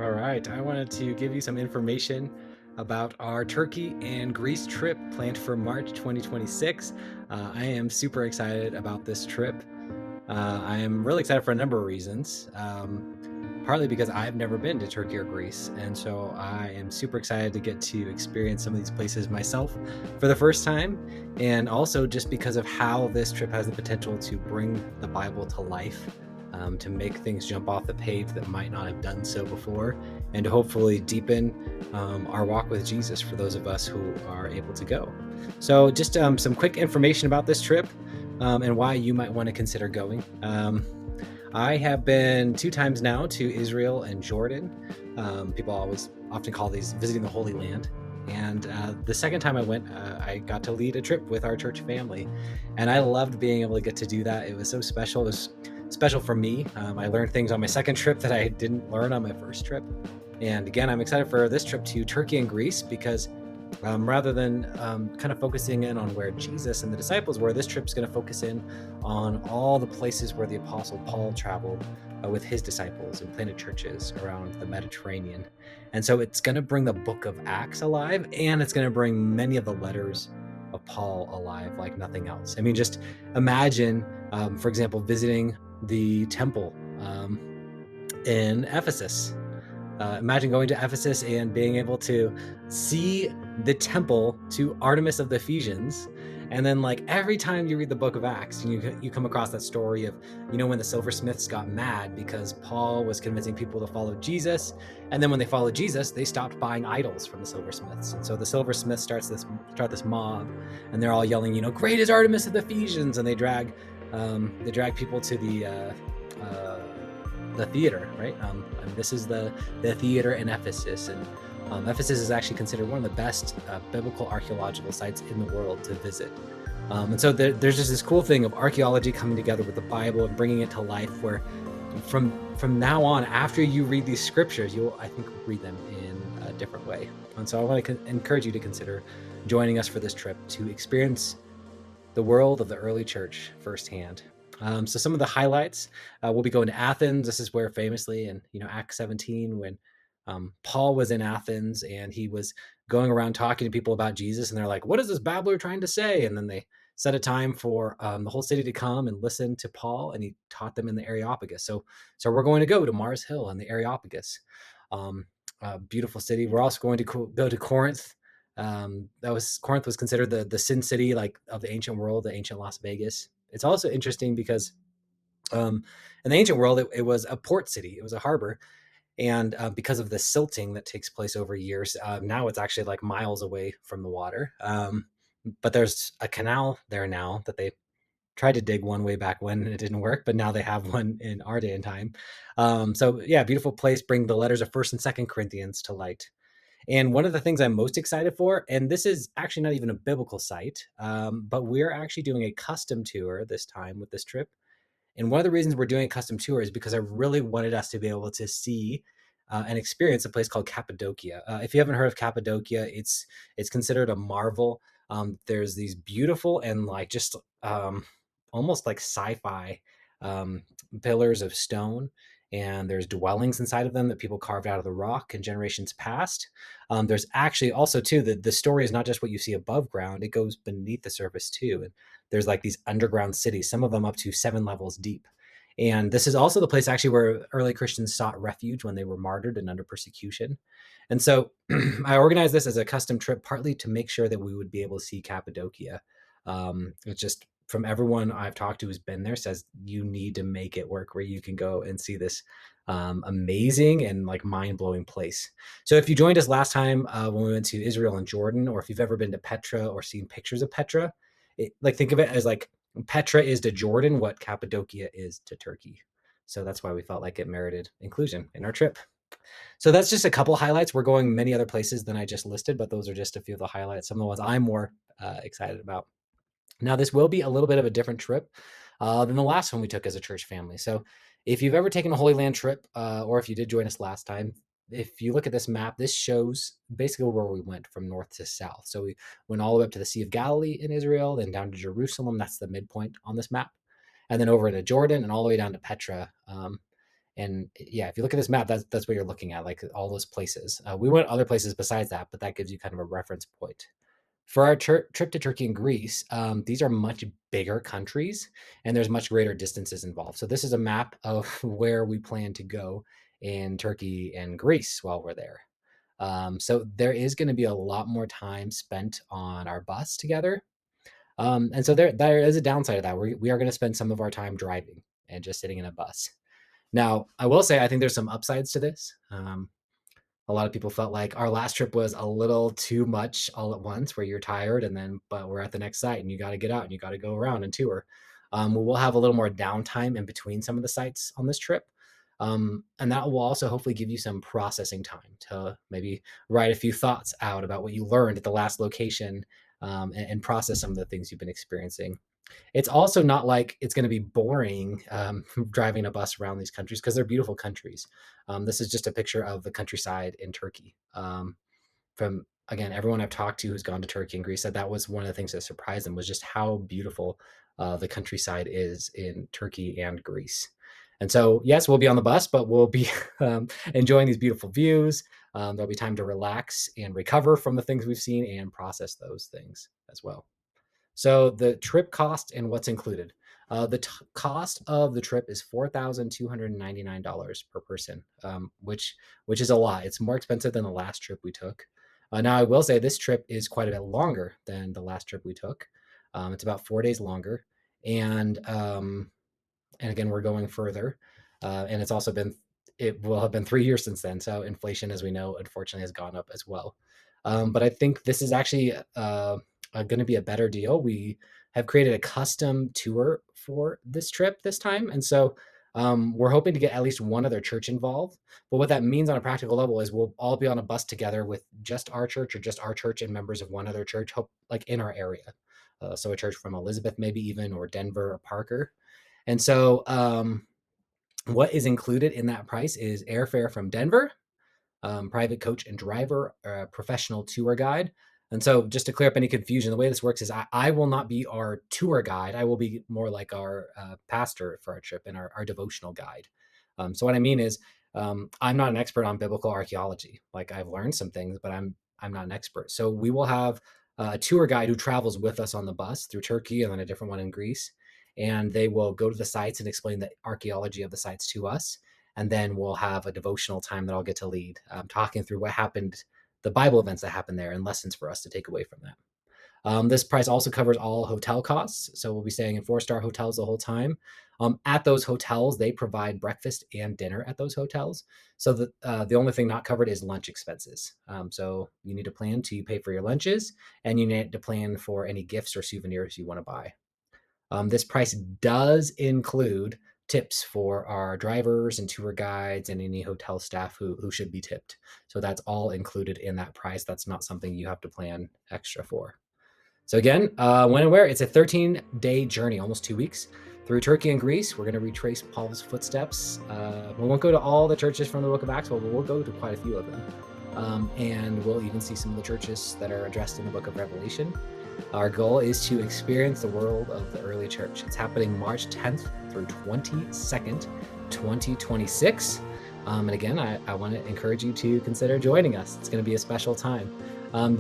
All right, I wanted to give you some information about our Turkey and Greece trip planned for March 2026. I am super excited about this trip. I am really excited for a number of reasons. Partly because I've never been to Turkey or Greece, and so I am super excited to get to experience some of these places myself for the first time, and also just because of how this trip has the potential to bring the Bible to life, to make things jump off the page that might not have done so before, and to hopefully deepen our walk with Jesus for those of us who are able to go. So, just some quick information about this trip and why you might want to consider going. I have been 2 times now to Israel and Jordan. People always often call these visiting the Holy Land. And the second time I went, I got to lead a trip with our church family. And I loved being able to get to do that. It was so special. It was special for me. I learned things on my second trip that I didn't learn on my first trip. And again, I'm excited for this trip to Turkey and Greece because rather than kind of focusing in on where Jesus and the disciples were, this trip's going to focus in on all the places where the Apostle Paul traveled with his disciples and planted churches around the Mediterranean. And so it's going to bring the book of Acts alive, and it's going to bring many of the letters of Paul alive like nothing else. I mean, just imagine, for example, visiting the temple in Ephesus. Imagine going to Ephesus and being able to see the temple to Artemis of the Ephesians. And then, like, every time you read the book of Acts, you come across that story of, when the silversmiths got mad because Paul was convincing people to follow Jesus. And then when they followed Jesus, they stopped buying idols from the silversmiths. And so the silversmiths start this mob, and they're all yelling, great is Artemis of the Ephesians. And they drag people to the theater, right? And this is the theater in Ephesus, and Ephesus is actually considered one of the best biblical archaeological sites in the world to visit. And so there's just this cool thing of archaeology coming together with the Bible and bringing it to life, where from now on, after you read these scriptures, you'll, I think, read them in a different way. And so I want to encourage you to consider joining us for this trip to experience the world of the early church firsthand. So some of the highlights, we'll be going to Athens. This is where famously in Acts 17, when Paul was in Athens and he was going around talking to people about Jesus, and they're like, what is this babbler trying to say? And then they set a time for the whole city to come and listen to Paul, and he taught them in the Areopagus. So we're going to go to Mars Hill and the Areopagus, a beautiful city. We're also going to go to Corinth. Corinth was considered the sin city, like, of the ancient world, the ancient Las Vegas. It's also interesting because in the ancient world, it was a port city. It was a harbor. And because of the silting that takes place over years, now it's actually like miles away from the water. But there's a canal there now that they tried to dig one way back when, and it didn't work, but now they have one in our day and time. So yeah, beautiful place. Bring the letters of 1st and 2nd Corinthians to light. And one of the things I'm most excited for, and this is actually not even a biblical site, but we're actually doing a custom tour this time with this trip. And one of the reasons we're doing a custom tour is because I really wanted us to be able to see and experience a place called Cappadocia. If you haven't heard of Cappadocia, it's considered a marvel. There's these beautiful and almost like sci-fi um, pillars of stone, and there's dwellings inside of them that people carved out of the rock in generations past. There's actually also too, the story is not just what you see above ground; it goes beneath the surface too. And there's like these underground cities, some of them up to 7 levels deep. And this is also the place actually where early Christians sought refuge when they were martyred and under persecution. And so I organized this as a custom trip, partly to make sure that we would be able to see Cappadocia. It's just, from everyone I've talked to who's been there, says you need to make it work where you can go and see this amazing and like mind-blowing place. So if you joined us last time when we went to Israel and Jordan, or if you've ever been to Petra or seen pictures of Petra, think of it as like Petra is to Jordan what Cappadocia is to Turkey. So that's why we felt like it merited inclusion in our trip. So that's just a couple highlights. We're going many other places than I just listed, but those are just a few of the highlights, some of the ones I'm more excited about. Now, this will be a little bit of a different trip than the last one we took as a church family. So if you've ever taken a Holy Land trip, or if you did join us last time, if you look at this map, this shows basically where we went from north to south. So we went all the way up to the Sea of Galilee in Israel, then down to Jerusalem. That's the midpoint on this map. And then over into Jordan and all the way down to Petra. And yeah, if you look at this map, that's what you're looking at, like all those places. We went other places besides that, but that gives you kind of a reference point. For our trip to Turkey and Greece, these are much bigger countries and there's much greater distances involved. So this is a map of where we plan to go in Turkey and Greece while we're there. So there is going to be a lot more time spent on our bus together. And so there is a downside of that. We are going to spend some of our time driving and just sitting in a bus. Now, I will say, I think there's some upsides to this. A lot of people felt like our last trip was a little too much all at once, where you're tired but we're at the next site and you got to get out and you got to go around and tour. We'll have a little more downtime in between some of the sites on this trip. And that will also hopefully give you some processing time to maybe write a few thoughts out about what you learned at the last location, and process some of the things you've been experiencing. It's also not like it's going to be boring, driving a bus around these countries, because they're beautiful countries. This is just a picture of the countryside in Turkey. From again, everyone I've talked to who's gone to Turkey and Greece said that was one of the things that surprised them, was just how beautiful the countryside is in Turkey and Greece. And so, yes, we'll be on the bus, but we'll be enjoying these beautiful views. There'll be time to relax and recover from the things we've seen and process those things as well. So the trip cost and what's included. The cost of the trip is $4,299 per person, which is a lot. It's more expensive than the last trip we took. Now, I will say this trip is quite a bit longer than the last trip we took. It's about 4 days longer, and again, we're going further, and it will have been 3 years since then. So inflation, as we know, unfortunately, has gone up as well. But I think this is actually going to be a better deal. We have created a custom tour for this trip this time. And so we're hoping to get at least one other church involved. But what that means on a practical level is we'll all be on a bus together with just our church, or just our church and members of one other church, like in our area. So a church from Elizabeth, maybe even, or Denver or Parker. And so what is included in that price is airfare from Denver, private coach and driver, professional tour guide. And so just to clear up any confusion, the way this works is I will not be our tour guide. I will be more like our pastor for our trip and our devotional guide. So what I mean is, I'm not an expert on biblical archaeology. Like, I've learned some things, but I'm not an expert. So we will have a tour guide who travels with us on the bus through Turkey and then a different one in Greece. And they will go to the sites and explain the archaeology of the sites to us. And then we'll have a devotional time that I'll get to lead, talking through what happened, the Bible events that happened there, and lessons for us to take away from that. This price also covers all hotel costs. So we'll be staying in 4-star hotels the whole time. At those hotels, they provide breakfast and dinner at those hotels. So the only thing not covered is lunch expenses. So you need to plan to pay for your lunches, and you need to plan for any gifts or souvenirs you want to buy. This price does include tips for our drivers and tour guides and any hotel staff who should be tipped. So that's all included in that price. That's not something you have to plan extra for. So again, when and where, it's a 13-day journey, almost 2 weeks, through Turkey and Greece. We're going to retrace Paul's footsteps. We won't go to all the churches from the book of Acts, but we'll go to quite a few of them. And we'll even see some of the churches that are addressed in the book of Revelation. Our goal is to experience the world of the early church. It's happening March 10th through 22nd, 2026. And again, I want to encourage you to consider joining us. It's going to be a special time.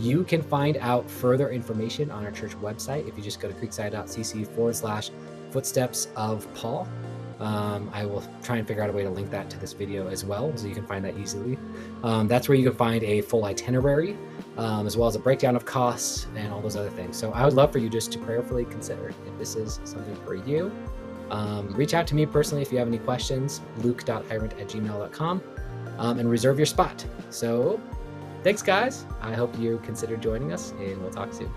You can find out further information on our church website if you just go to creekside.cc/footsteps of Paul. I will try and figure out a way to link that to this video as well, so you can find that easily. That's where you can find a full itinerary, as well as a breakdown of costs and all those other things. So I would love for you just to prayerfully consider if this is something for you. Reach out to me personally if you have any questions, luke.hirant@gmail.com, and reserve your spot. So thanks, guys. I hope you consider joining us, and we'll talk soon.